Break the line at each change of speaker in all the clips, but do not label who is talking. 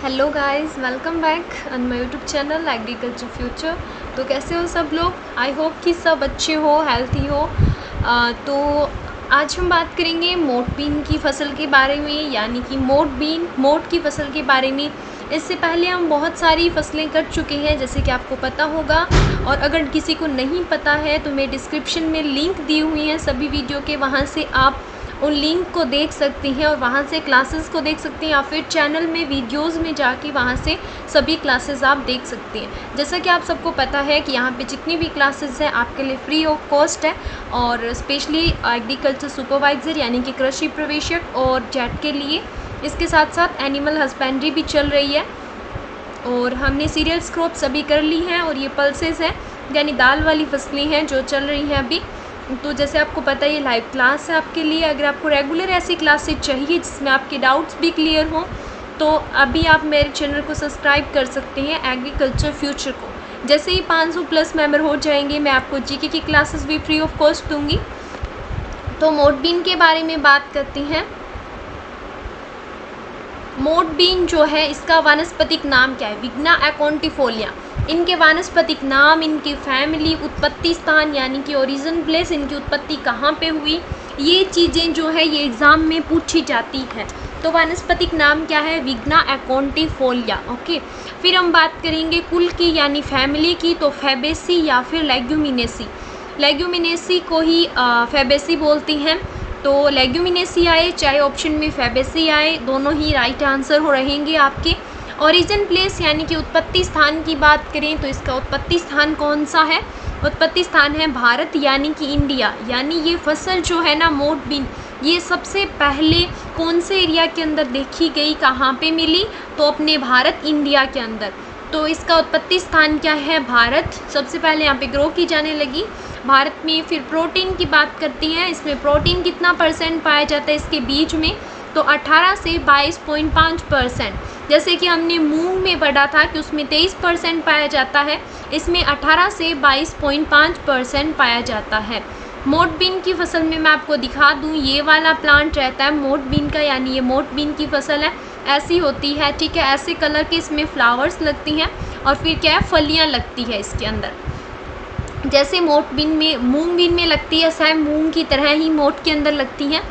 Hello guys, welcome back on my YouTube channel agriculture future. तो कैसे हो सब लोग? आई होप कि सब अच्छे हो, हेल्थी हो। तो आज हम बात करेंगे मोठ बीन की फसल के बारे में, यानी कि मोठ की फसल के बारे में। इससे पहले हम बहुत सारी फसलें कर चुके हैं, जैसे कि आपको पता होगा। और अगर किसी को नहीं पता है तो मैं डिस्क्रिप्शन में लिंक दी हुई हैं सभी वीडियो के, वहाँ से आप उन लिंक को देख सकती हैं और वहाँ से क्लासेस को देख सकती हैं, या फिर चैनल में वीडियोस में जाके वहाँ से सभी क्लासेस आप देख सकती हैं। जैसा कि आप सबको पता है कि यहाँ पे जितनी भी क्लासेस हैं आपके लिए फ्री ऑफ कॉस्ट है, और स्पेशली एग्रीकल्चर सुपरवाइज़र यानी कि कृषि प्रवेशक और जेट के लिए। इसके साथ साथ एनिमल हस्बेंड्री भी चल रही है, और हमने सीरियल्स क्रॉप सभी कर ली हैं, और ये पल्सेस हैं यानी दाल वाली फसलें हैं जो चल रही हैं अभी। तो जैसे आपको पता है ये लाइव क्लास है आपके लिए। अगर आपको रेगुलर ऐसी क्लासेस चाहिए जिसमें आपके डाउट्स भी क्लियर हों, तो अभी आप मेरे चैनल को सब्सक्राइब कर सकते हैं एग्रीकल्चर फ्यूचर को। जैसे ही 500 प्लस मेंबर हो जाएंगे, मैं आपको जीके की क्लासेस भी फ्री ऑफ कॉस्ट दूंगी। तो मोठ बीन के बारे में बात करते हैं। मोठ बीन जो है, इसका वानस्पतिक नाम क्या है? विग्ना अकोंटिफोलिया। इनके वानस्पतिक नाम, इनकी फैमिली, उत्पत्ति स्थान यानी कि ओरिजिन प्लेस, इनकी उत्पत्ति कहाँ पे हुई, ये चीज़ें जो है ये एग्ज़ाम में पूछी जाती है। तो वानस्पतिक नाम क्या है? विग्ना अकोंटिफोलिया। ओके, फिर हम बात करेंगे कुल की यानी फैमिली की। तो फैबेसी या फिर लेग्यूमिनेसी। लेग्यूमिनेसी को ही फैबेसी बोलती हैं। तो लेग्यूमिनेसी आए चाहे ऑप्शन में फैबेसी आए, दोनों ही राइट आंसर हो रहेंगे आपके। ओरिजिन प्लेस यानी कि उत्पत्ति स्थान की बात करें तो इसका उत्पत्ति स्थान कौन सा है? उत्पत्ति स्थान है भारत यानी कि इंडिया। यानी ये फसल जो है ना मोठ बीन, ये सबसे पहले कौन से एरिया के अंदर देखी गई, कहाँ पे मिली? तो अपने भारत इंडिया के अंदर। तो इसका उत्पत्ति स्थान क्या है? भारत। सबसे पहले यहाँ पे ग्रो की जाने लगी भारत में। फिर प्रोटीन की बात करती हैं, इसमें प्रोटीन कितना % पाया जाता है इसके बीज में? तो 18 से 22.5%। जैसे कि हमने मूंग में पढ़ा था कि उसमें 23% पाया जाता है, इसमें 18 से 22.5% पाया जाता है। मोठ बीन की फसल में मैं आपको दिखा दूं, ये वाला प्लांट रहता है मोठ बीन का, यानी ये मोठ बीन की फसल है, ऐसी होती है। ठीक है, ऐसे कलर के इसमें फ्लावर्स लगती हैं, और फिर क्या है, फलियाँ लगती है इसके अंदर। जैसे मोठ बीन में, मूंग बीन में लगती है, सेम मूंग की तरह ही मोठ के अंदर लगती हैं।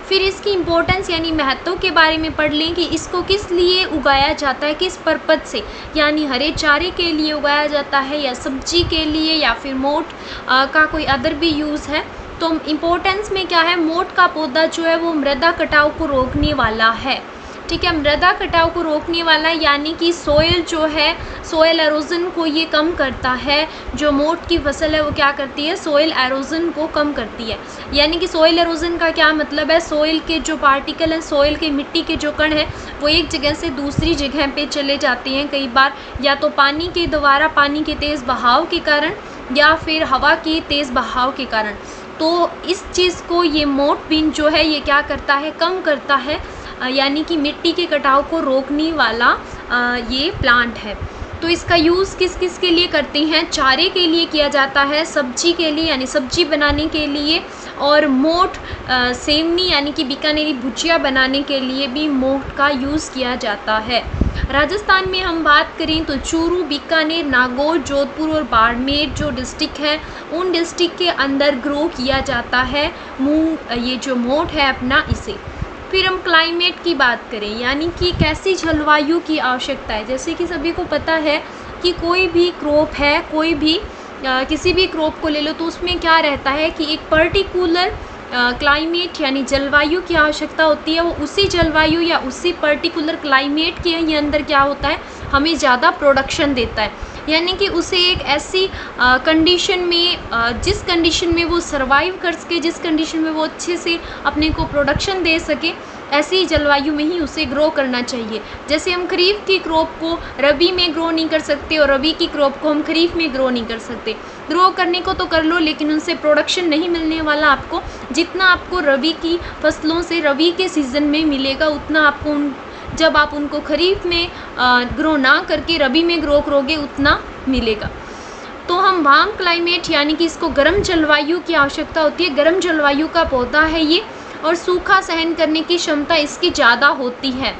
फिर इसकी इम्पोर्टेंस यानी महत्व के बारे में पढ़ लें कि इसको किस लिए उगाया जाता है, किस पर्पज़ से, यानी हरे चारे के लिए उगाया जाता है, या सब्जी के लिए, या फिर मोठ का कोई अदर भी यूज़ है। तो इम्पोर्टेंस में क्या है, मोठ का पौधा जो है वो मृदा कटाव को रोकने वाला है। ठीक है, मृदा कटाव को रोकने वाला, यानी कि सोयल जो है, सोयल एरोजन को ये कम करता है। जो मोठ की फसल है वो क्या करती है? सोयल एरोजन को कम करती है। यानी कि सोयल एरोजन का क्या मतलब है? सोयल के जो पार्टिकल हैं, सोयल के मिट्टी के जो कण हैं, वो एक जगह से दूसरी जगह पे चले जाते हैं कई बार, या तो पानी के द्वारा, पानी के तेज़ बहाव के कारण, या फिर हवा के तेज़ बहाव के कारण। तो इस चीज़ को ये मोठ बीन जो है ये क्या करता है? कम करता है, यानी कि मिट्टी के कटाव को रोकने वाला ये प्लांट है। तो इसका यूज़ किस किस के लिए करते हैं? चारे के लिए किया जाता है, सब्जी के लिए यानी सब्जी बनाने के लिए, और मोठ सेवनी यानी कि बीकानेरी भुजिया बनाने के लिए भी मोठ का यूज़ किया जाता है। राजस्थान में हम बात करें तो चूरू, बीकानेर, नागौर, जोधपुर और बाड़मेर जो डिस्ट्रिक्ट हैं, उन डिस्ट्रिक्ट के अंदर ग्रो किया जाता है मूंग, ये जो मोठ है अपना, इसे। फिर हम क्लाइमेट की बात करें, यानी कि कैसी जलवायु की आवश्यकता है। जैसे कि सभी को पता है कि कोई भी क्रॉप है, कोई भी किसी भी क्रॉप को ले लो, तो उसमें क्या रहता है कि एक पर्टिकुलर क्लाइमेट यानी जलवायु की आवश्यकता होती है। वो उसी जलवायु या उसी पर्टिकुलर क्लाइमेट के ये अंदर क्या होता है, हमें ज़्यादा प्रोडक्शन देता है। यानी कि उसे एक ऐसी कंडीशन में, जिस कंडीशन में वो सर्वाइव कर सके, जिस कंडीशन में वो अच्छे से अपने को प्रोडक्शन दे सके, ऐसी जलवायु में ही उसे ग्रो करना चाहिए। जैसे हम खरीफ की क्रॉप को रबी में ग्रो नहीं कर सकते, और रबी की क्रॉप को हम खरीफ में ग्रो नहीं कर सकते। ग्रो करने को तो कर लो, लेकिन उनसे प्रोडक्शन नहीं मिलने वाला आपको। जितना आपको रबी की फसलों से रबी के सीज़न में मिलेगा, उतना आपको जब आप उनको खरीफ में ग्रो ना करके रबी में ग्रो करोगे, उतना मिलेगा। तो हम वार्म क्लाइमेट यानी कि इसको गर्म जलवायु की आवश्यकता होती है। गर्म जलवायु का पौधा है ये, और सूखा सहन करने की क्षमता इसकी ज़्यादा होती है।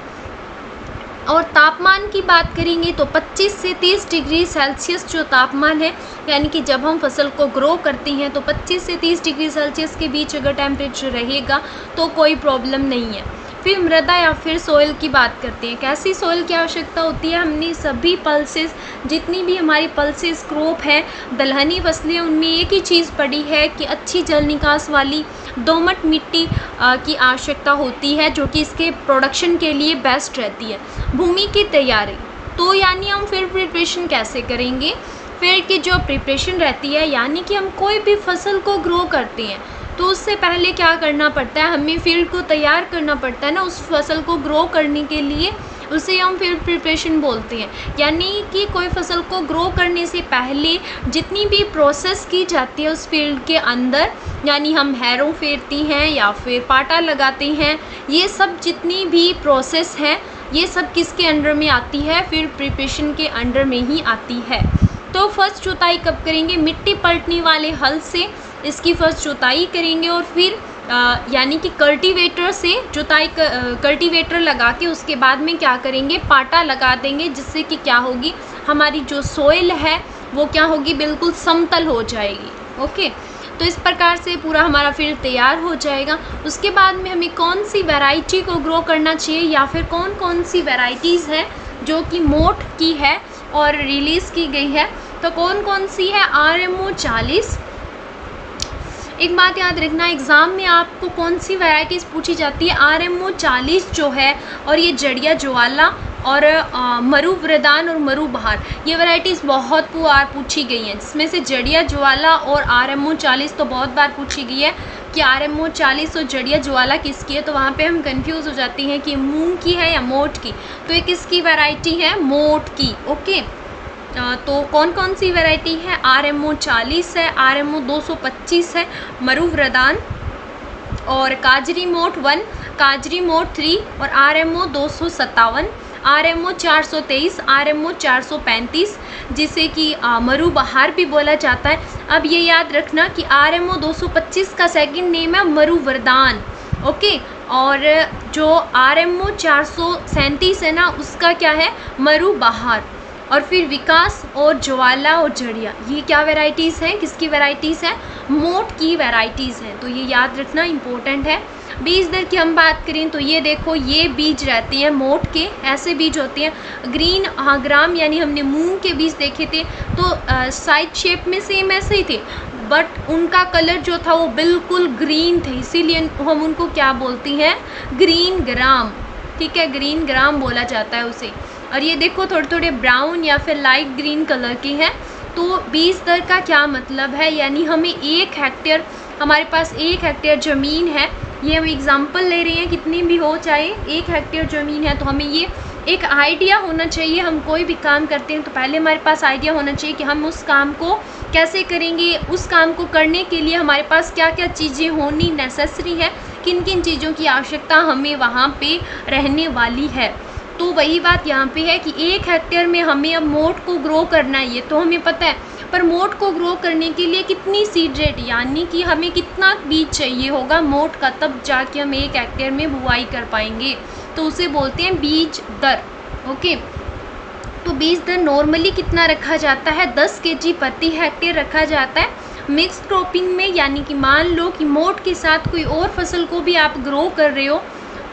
और तापमान की बात करेंगे तो 25 से 30 डिग्री सेल्सियस जो तापमान है, यानी कि जब हम फसल को ग्रो करते हैं तो 25 से 30 डिग्री सेल्सियस के बीच अगर टेम्परेचर रहेगा तो कोई प्रॉब्लम नहीं है। फिर मृदा या फिर सोइल की बात करते हैं। कैसी सोइल की आवश्यकता होती है? हमने सभी पल्सेस, जितनी भी हमारी पल्सेस क्रॉप है, दलहनी फसलें, उनमें एक ही चीज़ पड़ी है कि अच्छी जल निकास वाली दोमट मिट्टी की आवश्यकता होती है, जो कि इसके प्रोडक्शन के लिए बेस्ट रहती है। भूमि की तैयारी, तो यानी हम फिर प्रिपरेशन कैसे करेंगे? फिर की जो प्रिपरेशन रहती है, यानी कि हम कोई भी फसल को ग्रो करते हैं तो उससे पहले क्या करना पड़ता है? हमें फील्ड को तैयार करना पड़ता है ना उस फसल को ग्रो करने के लिए, उसे हम फील्ड प्रिपरेशन बोलते हैं। यानी कि कोई फसल को ग्रो करने से पहले जितनी भी प्रोसेस की जाती है उस फील्ड के अंदर, यानी हम हैरों फेरती हैं या फिर पाटा लगाते हैं, ये सब जितनी भी प्रोसेस है ये सब किसके अंडर में आती है? फील्ड प्रिपरेशन के अंडर में ही आती है। तो फर्स्ट जुताई कब करेंगे? मिट्टी पलटने वाले हल से इसकी फर्स्ट जुताई करेंगे और फिर यानी कि कल्टीवेटर से जुताई कल्टीवेटर लगा के उसके बाद में क्या करेंगे? पाटा लगा देंगे, जिससे कि क्या होगी, हमारी जो सोइल है वो क्या होगी? बिल्कुल समतल हो जाएगी। ओके, तो इस प्रकार से पूरा हमारा फील्ड तैयार हो जाएगा। उसके बाद में हमें कौन सी वैरायटी को ग्रो करना चाहिए या फिर कौन कौन सी वैरायटीज़ हैं जो कि मोट की है और रिलीज़ की गई है, तो कौन कौन सी है? RMO 40। एक बात याद रखना, एग्ज़ाम में आपको कौन सी वैरायटीज़ पूछी जाती है? RMO 40 जो है, और ये जड़िया ज्वाला और मरु वृदान और मरु बहार, ये वैरायटीज़ बहुत बार पूछी गई हैं। जिसमें से जड़िया ज्वाला और RMO 40 तो बहुत बार पूछी गई है कि RMO 40 और जड़िया ज्वाला किसकी है, तो वहाँ पे हम कंफ्यूज हो जाते हैं कि मूंग की है या मोट की। तो ये किसकी वैरायटी है? मोट की। ओके, तो कौन कौन सी वैरायटी है? RMO 40 है, RMO 225 है, मरु वृदान और काजरी मोट 1, काजरी मोट 3 और RMO 257, RMO 423, RMO 435, जिसे कि मरु बहार भी बोला जाता है। अब ये याद रखना कि RMO 225 का सेकंड नेम है मरु वृदान। ओके, और जो RMO 437 है ना, उसका क्या है? मरु बहार। और फिर विकास और ज्वाला और जड़िया, ये क्या वैरायटीज़ हैं? किसकी वैरायटीज़ हैं? मोट की वैरायटीज़ हैं। तो ये याद रखना इम्पोर्टेंट है। बीज दर की हम बात करें तो ये देखो, ये बीज रहते हैं मोट के, ऐसे बीज होते हैं। ग्रीन ग्राम, यानी हमने मूंग के बीज देखे थे तो साइड शेप में सेम ऐसे ही थे, बट उनका कलर जो था वो बिल्कुल ग्रीन थे, इसीलिए हम उनको क्या बोलते हैं? Green gram. ठीक है, ग्रीन ग्राम बोला जाता है उसे। और ये देखो थोड़े थोड़े ब्राउन या फिर लाइट ग्रीन कलर के हैं। तो बीज दर का क्या मतलब है? यानी हमें 1 हेक्टेयर, हमारे पास 1 हेक्टेयर ज़मीन है, ये हम एग्जांपल ले रहे हैं, कितनी भी हो, चाहे 1 हेक्टेयर ज़मीन है, तो हमें ये एक आइडिया होना चाहिए। हम कोई भी काम करते हैं तो पहले हमारे पास आइडिया होना चाहिए कि हम उस काम को कैसे करेंगे, उस काम को करने के लिए हमारे पास क्या क्या चीज़ें होनी नेसेसरी है, किन किन चीज़ों की आवश्यकता हमें वहाँ पे रहने वाली है। तो वही बात यहाँ पे है कि 1 हेक्टेयर में हमें अब मोट को ग्रो करना है, ये तो हमें पता है, पर मोट को ग्रो करने के लिए कितनी सीड रेट, यानी कि हमें कितना बीज चाहिए होगा मोट का, तब जाके हम 1 हेक्टेयर में बुआई कर पाएंगे, तो उसे बोलते हैं बीज दर। ओके, तो बीज दर नॉर्मली कितना रखा जाता है? 10 kg प्रति हेक्टेयर रखा जाता है। मिक्स्ड क्रॉपिंग में, यानी कि मान लो कि मोट के साथ कोई और फसल को भी आप ग्रो कर रहे हो,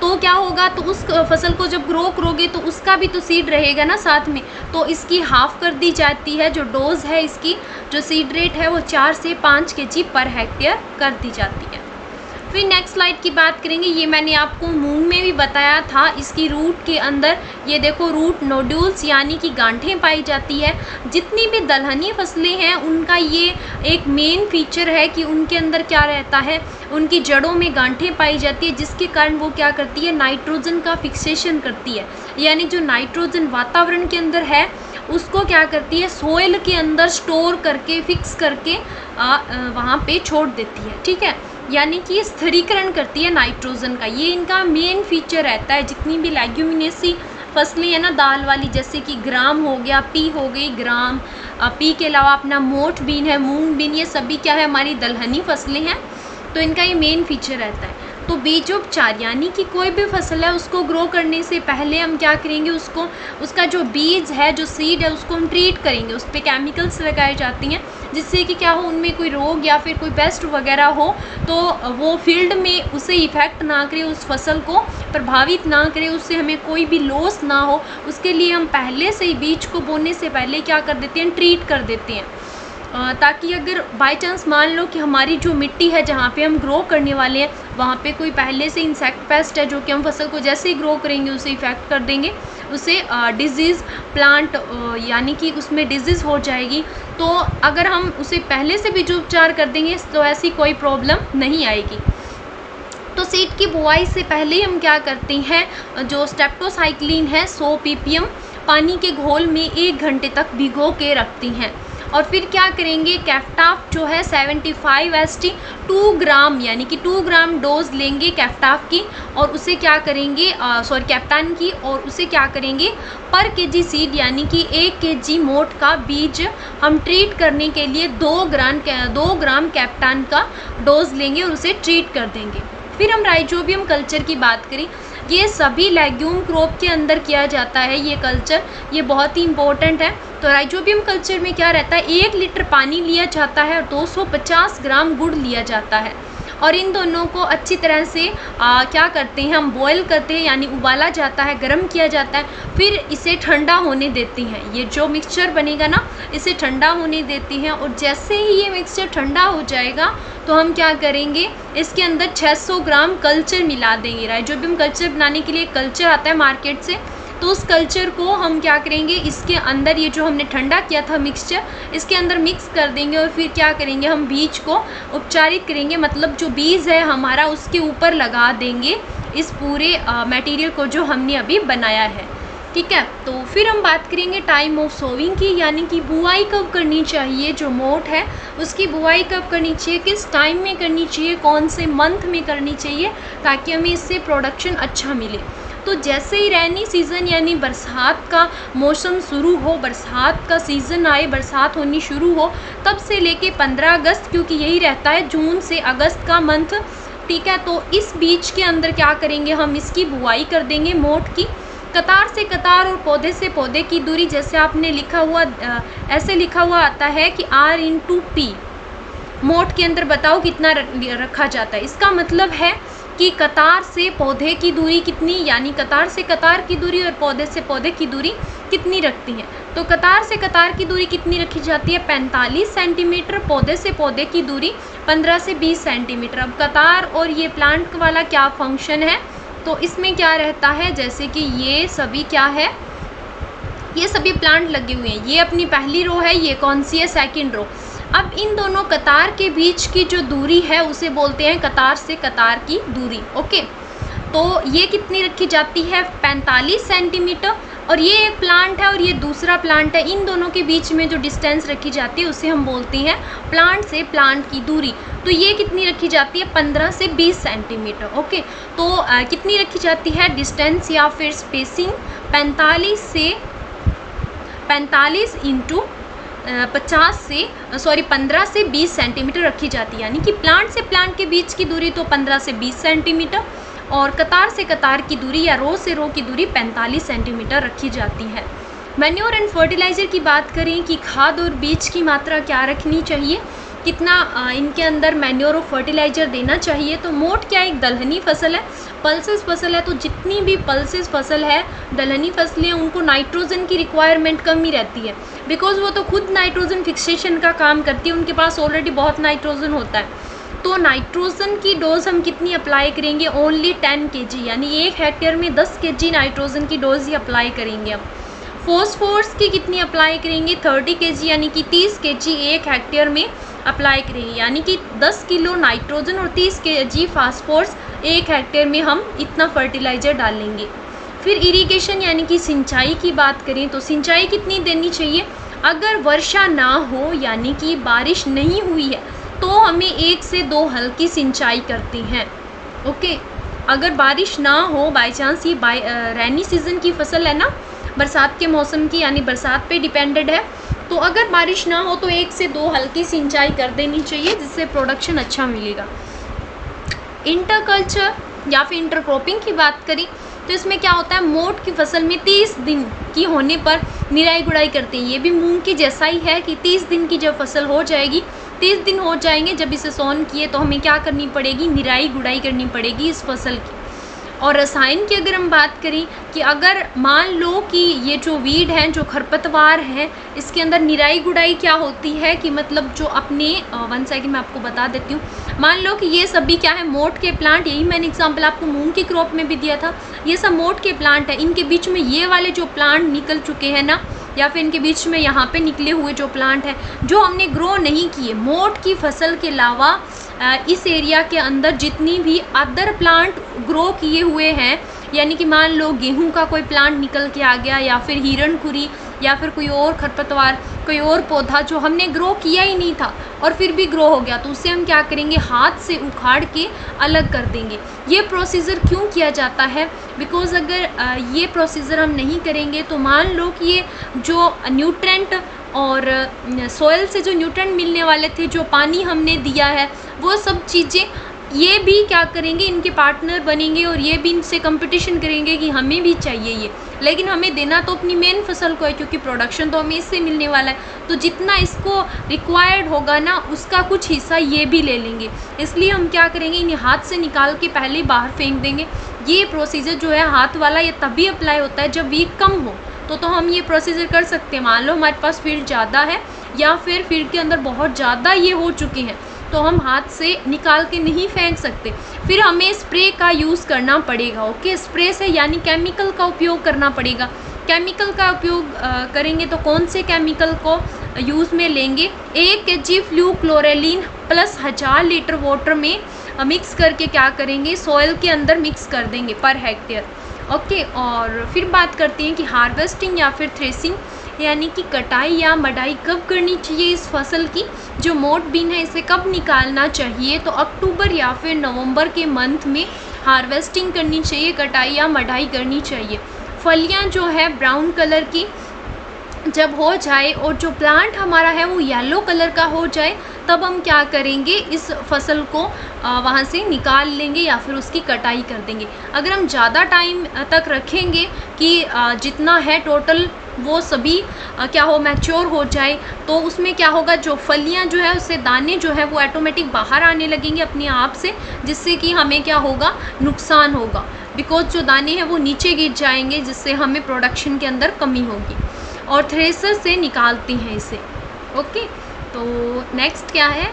तो क्या होगा? तो उस फसल को जब ग्रो करोगे तो उसका भी तो सीड रहेगा ना साथ में, तो इसकी हाफ कर दी जाती है। जो डोज है इसकी, जो सीड रेट है वो 4 से 5 kg पर हेक्टेयर कर दी जाती है। फिर नेक्स्ट स्लाइड की बात करेंगे, ये मैंने आपको मूंग में भी बताया था। इसकी रूट के अंदर ये देखो रूट नोड्यूल्स यानी कि गांठें पाई जाती है। जितनी भी दलहनी फसलें हैं उनका ये एक मेन फीचर है कि उनके अंदर क्या रहता है, उनकी जड़ों में गांठें पाई जाती है, जिसके कारण वो क्या करती है? नाइट्रोजन का फिक्सेशन करती है, यानी जो नाइट्रोजन वातावरण के अंदर है उसको क्या करती है? सोइल के अंदर स्टोर करके, फिक्स करके वहाँ पे छोड़ देती है। ठीक है, यानी कि स्थिरीकरण करती है नाइट्रोजन का, ये इनका मेन फीचर रहता है। जितनी भी लेग्यूमिनेसी फसलें हैं ना दाल वाली, जैसे कि ग्राम हो गया, पी हो गई, ग्राम, पी के अलावा अपना मोठ बीन है, मूंग बीन, ये सभी क्या है? हमारी दलहनी फसलें हैं, तो इनका ये मेन फीचर रहता है। तो बीजोपचार यानी कि कोई भी फसल है उसको ग्रो करने से पहले हम क्या करेंगे, उसका जो बीज है, जो सीड है, उसको हम ट्रीट करेंगे। उस पर केमिकल्स लगाए जाती हैं जिससे कि क्या हो, उनमें कोई रोग या फिर कोई पेस्ट वगैरह हो तो वो फील्ड में उसे इफ़ेक्ट ना करे, उस फसल को प्रभावित ना करे, उससे हमें कोई भी लॉस ना हो। उसके लिए हम पहले से ही बीज को बोने से पहले क्या कर देते हैं, ट्रीट कर देते हैं, ताकि अगर बाय चांस मान लो कि हमारी जो मिट्टी है जहाँ पे हम ग्रो करने वाले हैं वहाँ पे कोई पहले से इंसेक्ट पेस्ट है जो कि हम फसल को जैसे ही ग्रो करेंगे उसे इफ़ेक्ट कर देंगे, उसे डिजीज़ प्लांट यानी कि उसमें डिजीज़ हो जाएगी। तो अगर हम उसे पहले से बीजोपचार कर देंगे तो ऐसी कोई प्रॉब्लम नहीं आएगी। तो सीड की बुआई से पहले हम क्या करते हैं, जो स्टेप्टोसाइक्लिन है 100 ppm पानी के घोल में 1 घंटे तक भिगो के रखती हैं। और फिर क्या करेंगे, कैफ्टाफ जो है 75 ST 2 ग्राम यानी कि 2 ग्राम डोज लेंगे कैफ्टाफ की, और उसे क्या करेंगे कैप्टान की, और उसे क्या करेंगे पर केजी सीड यानी कि 1 kg मोठ का बीज हम ट्रीट करने के लिए 2 ग्राम कैप्टान का डोज लेंगे और उसे ट्रीट कर देंगे। फिर हम राइजोबियम कल्चर की बात करें, ये सभी लेग्यूम क्रॉप के अंदर किया जाता है ये कल्चर, ये बहुत ही इम्पोर्टेंट है। तो राइजोबियम कल्चर में क्या रहता है, 1 लीटर पानी लिया जाता है और 250 ग्राम गुड़ लिया जाता है, और इन दोनों को अच्छी तरह से क्या करते हैं, हम बॉयल करते हैं यानी उबाला जाता है, गर्म किया जाता है, फिर इसे ठंडा होने देते हैं। ये जो मिक्सचर बनेगा ना, इसे ठंडा होने देते हैं, और जैसे ही ये मिक्सचर ठंडा हो जाएगा तो हम क्या करेंगे, इसके अंदर 600 ग्राम कल्चर मिला देंगे। राइजोबियम कल्चर बनाने के लिए कल्चर आता है मार्केट से, तो उस कल्चर को हम क्या करेंगे, इसके अंदर ये जो हमने ठंडा किया था मिक्सचर, इसके अंदर मिक्स कर देंगे, और फिर क्या करेंगे, हम बीज को उपचारित करेंगे, मतलब जो बीज है हमारा उसके ऊपर लगा देंगे इस पूरे मटेरियल को जो हमने अभी बनाया है। ठीक है, तो फिर हम बात करेंगे टाइम ऑफ सोविंग की, यानी कि बुआई कब करनी चाहिए। जो मोठ है उसकी बुआई कब करनी चाहिए, किस टाइम में करनी चाहिए, कौन से मंथ में करनी चाहिए, ताकि हमें इससे प्रोडक्शन अच्छा मिले। तो जैसे ही रेनी सीज़न यानी बरसात का मौसम शुरू हो, बरसात का सीज़न आए, बरसात होनी शुरू हो, तब से लेके 15 अगस्त, क्योंकि यही रहता है जून से अगस्त का मंथ। ठीक है, तो इस बीच के अंदर क्या करेंगे, हम इसकी बुआई कर देंगे मोठ की। कतार से कतार और पौधे से पौधे की दूरी, जैसे आपने लिखा हुआ ऐसे लिखा हुआ आता है कि R/P, मोठ के अंदर बताओ कितना रखा जाता है। इसका मतलब है कि कतार से पौधे की दूरी कितनी, यानी कतार से कतार की दूरी और पौधे से पौधे की दूरी कितनी रखती हैं। तो कतार से कतार की दूरी कितनी रखी जाती है, 45 सेंटीमीटर, पौधे से पौधे की दूरी 15 से 20 सेंटीमीटर। अब कतार और ये प्लांट वाला क्या फंक्शन है, तो इसमें क्या रहता है, जैसे कि ये सभी क्या है, ये सभी प्लांट लगे हुए हैं, ये अपनी पहली रो है, ये कौन सी है, सेकंड रो। अब इन दोनों कतार के बीच की जो दूरी है उसे बोलते हैं कतार से कतार की दूरी। ओके, तो ये कितनी रखी जाती है, 45 सेंटीमीटर, और ये एक प्लांट है और ये दूसरा प्लांट है, इन दोनों के बीच में जो डिस्टेंस रखी जाती है उसे हम बोलते हैं प्लांट से प्लांट की दूरी। तो ये कितनी रखी जाती है, 15 से 20 सेंटीमीटर। ओके, तो कितनी रखी जाती है डिस्टेंस या फिर स्पेसिंग, 45 इंटू 15 से 20 सेंटीमीटर रखी जाती है, यानी कि प्लांट से प्लांट के बीच की दूरी तो 15 से 20 सेंटीमीटर, और कतार से कतार की दूरी या रो से रो की दूरी 45 सेंटीमीटर रखी जाती है। मैन्योर एंड फर्टिलाइज़र की बात करें कि खाद और बीज की मात्रा क्या रखनी चाहिए, कितना इनके अंदर मैन्योर और फर्टिलाइज़र देना चाहिए। तो मोठ क्या एक दलहनी फसल है, पल्सेस फसल है, तो जितनी भी पल्सेस फसल है, दलहनी फसलें, उनको नाइट्रोजन की रिक्वायरमेंट कम ही रहती है, बिकॉज वो तो खुद नाइट्रोजन फिक्सेशन का काम करती है, उनके पास ऑलरेडी बहुत नाइट्रोजन होता है। तो नाइट्रोजन की डोज हम कितनी अप्लाई करेंगे, ओनली 10 kg, यानी 1 हेक्टेयर में 10 kg नाइट्रोजन की डोज ही अप्लाई करेंगे हम। फॉस्फोरस की कितनी अप्लाई करेंगे, 30 kg, यानी कि 30 kg 1 हेक्टेयर में अप्लाई करेंगे, यानी कि 10 किलो नाइट्रोजन और 30 kg फास्फोरस 1 हेक्टेयर में हम इतना फर्टिलाइज़र डालेंगे। फिर इरिगेशन यानी कि सिंचाई की बात करें तो सिंचाई कितनी देनी चाहिए, अगर वर्षा ना हो यानी कि बारिश नहीं हुई है तो हमें 1 से 2 हल की सिंचाई करते हैं। ओके, अगर बारिश ना हो, बाय चांस ये रेनी सीज़न की फसल है ना, बरसात के मौसम की, यानी बरसात पे डिपेंडेड है, तो अगर बारिश ना हो तो 1 से 2 हल्की सिंचाई कर देनी चाहिए, जिससे प्रोडक्शन अच्छा मिलेगा। इंटरकल्चर या फिर इंटरक्रॉपिंग की बात करें तो इसमें क्या होता है, मोठ की फसल में 30 दिन की होने पर निराई गुड़ाई करते हैं। ये भी मूंग के जैसा ही है कि 30 दिन की जब फसल हो जाएगी, 30 दिन हो जाएंगे जब इसे सोन किए, तो हमें क्या करनी पड़ेगी, निराई गुड़ाई करनी पड़ेगी इस फसल की। और रसायन की अगर हम बात करें कि अगर मान लो कि ये जो वीड है, जो खरपतवार है, इसके अंदर निराई गुड़ाई क्या होती है कि मतलब जो अपने 1 सेकंड मैं आपको बता देती हूँ। मान लो कि ये सभी क्या है, मोठ के प्लांट, यही मैंने एग्जांपल आपको मूंग की क्रॉप में भी दिया था, ये सब मोठ के प्लांट है। इनके बीच में ये वाले जो प्लांट निकल चुके हैं ना, या फिर इनके बीच में यहाँ पे निकले हुए जो प्लांट हैं जो हमने ग्रो नहीं किए, मोठ की फसल के अलावा इस एरिया के अंदर जितनी भी अदर प्लांट ग्रो किए हुए हैं, यानी कि मान लो गेहूं का कोई प्लांट निकल के आ गया, या फिर हिरणखुरी, या फिर कोई और खरपतवार, कोई और पौधा जो हमने ग्रो किया ही नहीं था और फिर भी ग्रो हो गया, तो उसे हम क्या करेंगे, हाथ से उखाड़ के अलग कर देंगे। ये प्रोसीजर क्यों किया जाता है, बिकॉज़ अगर ये प्रोसीजर हम नहीं करेंगे तो मान लो कि ये जो न्यूट्रेंट और सोयल से जो न्यूट्रेंट मिलने वाले थे, जो पानी हमने दिया है, वो सब चीज़ें ये भी क्या करेंगे, इनके पार्टनर बनेंगे और ये भी इनसे कंपटीशन करेंगे कि हमें भी चाहिए ये, लेकिन हमें देना तो अपनी मेन फसल को है, क्योंकि प्रोडक्शन तो हमें इससे मिलने वाला है। तो जितना इसको रिक्वायर्ड होगा ना, उसका कुछ हिस्सा ये भी ले लेंगे। इसलिए हम क्या करेंगे, इन्हें हाथ से निकाल के पहले ही बाहर फेंक देंगे। ये प्रोसीजर जो है हाथ वाला, ये तभी अप्लाई होता है जब वीक कम हो, तो हम ये प्रोसीजर कर सकते हैं। मान लो हमारे पास फीड ज़्यादा है या फिर फीड के अंदर बहुत ज़्यादा ये हो चुके हैं, तो हम हाथ से निकाल के नहीं फेंक सकते, फिर हमें स्प्रे का यूज़ करना पड़ेगा। ओके, स्प्रे से यानी केमिकल का उपयोग करना पड़ेगा। केमिकल का उपयोग करेंगे तो कौन से केमिकल को यूज़ में लेंगे, 1 kg फ्लूक्लोरेलिन प्लस 1000 लीटर वाटर में मिक्स करके क्या करेंगे, सॉइल के अंदर मिक्स कर देंगे पर हेक्टेयर। ओके, और फिर बात करते हैं कि हार्वेस्टिंग या फिर थ्रेसिंग, यानी कि कटाई या मढ़ाई कब करनी चाहिए इस फसल की। जो मोठ बीन है इसे कब निकालना चाहिए, तो अक्टूबर या फिर नवंबर के मंथ में हार्वेस्टिंग करनी चाहिए, कटाई या मढ़ाई करनी चाहिए। फलियां जो है ब्राउन कलर की जब हो जाए और जो प्लांट हमारा है वो येलो कलर का हो जाए, तब हम क्या करेंगे, इस फसल को वहाँ से निकाल लेंगे या फिर उसकी कटाई कर देंगे। अगर हम ज़्यादा टाइम तक रखेंगे कि जितना है टोटल वो सभी क्या हो, मैच्योर हो जाए, तो उसमें क्या होगा, जो फलियां जो है उससे दाने जो है वो ऑटोमेटिक बाहर आने लगेंगे अपने आप से, जिससे कि हमें क्या होगा, नुकसान होगा, बिकॉज जो दाने हैं वो नीचे गिर जाएंगे, जिससे हमें प्रोडक्शन के अंदर कमी होगी। और थ्रेसर से निकालते हैं इसे। ओके, तो नेक्स्ट क्या है,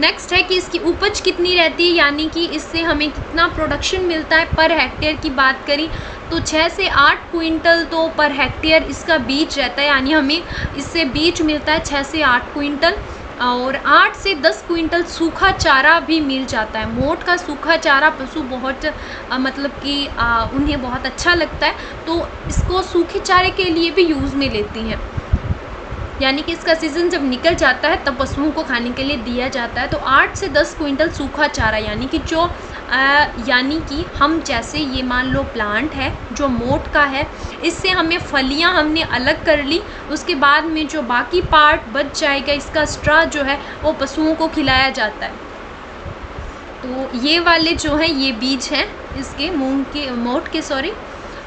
नेक्स्ट है कि इसकी उपज कितनी रहती है, यानी कि इससे हमें कितना प्रोडक्शन मिलता है पर हेक्टेयर की बात करी तो 6 से 8 क्विंटल तो पर हेक्टेयर इसका बीज रहता है, यानी हमें इससे बीज मिलता है 6 से 8 क्विंटल, और 8 से 10 क्विंटल सूखा चारा भी मिल जाता है। मोठ का सूखा चारा पशु बहुत मतलब कि उन्हें बहुत अच्छा लगता है, तो इसको सूखे चारे के लिए भी यूज़ में लेती हैं, यानी कि इसका सीज़न जब निकल जाता है तब पशुओं को खाने के लिए दिया जाता है। तो 8 से 10 क्विंटल सूखा चारा, यानी कि जो यानी कि हम जैसे ये मान लो प्लांट है जो मोठ का है, इससे हमें फलियां हमने अलग कर ली, उसके बाद में जो बाकी पार्ट बच जाएगा, इसका स्ट्रा जो है वो पशुओं को खिलाया जाता है। तो ये वाले जो हैं ये बीज हैं इसके मूंग के, मोठ के सॉरी।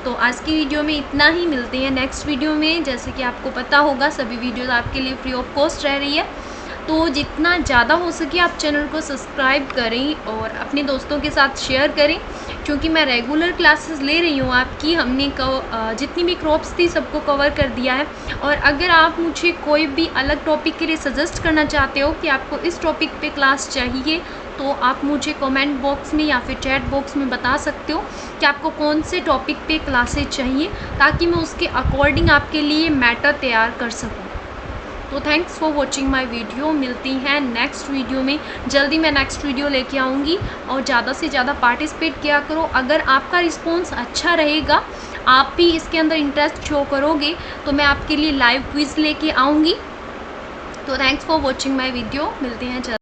तो आज की वीडियो में इतना ही, मिलते हैं नेक्स्ट वीडियो में। जैसे कि आपको पता होगा सभी वीडियोस आपके लिए फ्री ऑफ कॉस्ट रह रही है, तो जितना ज़्यादा हो सके आप चैनल को सब्सक्राइब करें और अपने दोस्तों के साथ शेयर करें, क्योंकि मैं रेगुलर क्लासेस ले रही हूँ आपकी। हमने जितनी भी क्रॉप्स थी सबको कवर कर दिया है, और अगर आप मुझे कोई भी अलग टॉपिक के लिए सजेस्ट करना चाहते हो कि आपको इस टॉपिक पे क्लास चाहिए, तो आप मुझे कमेंट बॉक्स में या फिर चैट बॉक्स में बता सकते हो कि आपको कौन से टॉपिक पे क्लासेस चाहिए, ताकि मैं उसके अकॉर्डिंग आपके लिए मैटर तैयार कर सकूँ। तो thanks for watching my video. मिलती हैं नेक्स्ट वीडियो में, जल्दी मैं नेक्स्ट वीडियो लेके आऊँगी, और ज़्यादा से ज़्यादा पार्टिसिपेट किया करो। अगर आपका रिस्पॉन्स अच्छा रहेगा, आप भी इसके अंदर इंटरेस्ट शो करोगे, तो मैं आपके लिए लाइव क्विज़ लेके आऊँगी। तो thanks for watching my video, मिलते हैं जल्दी।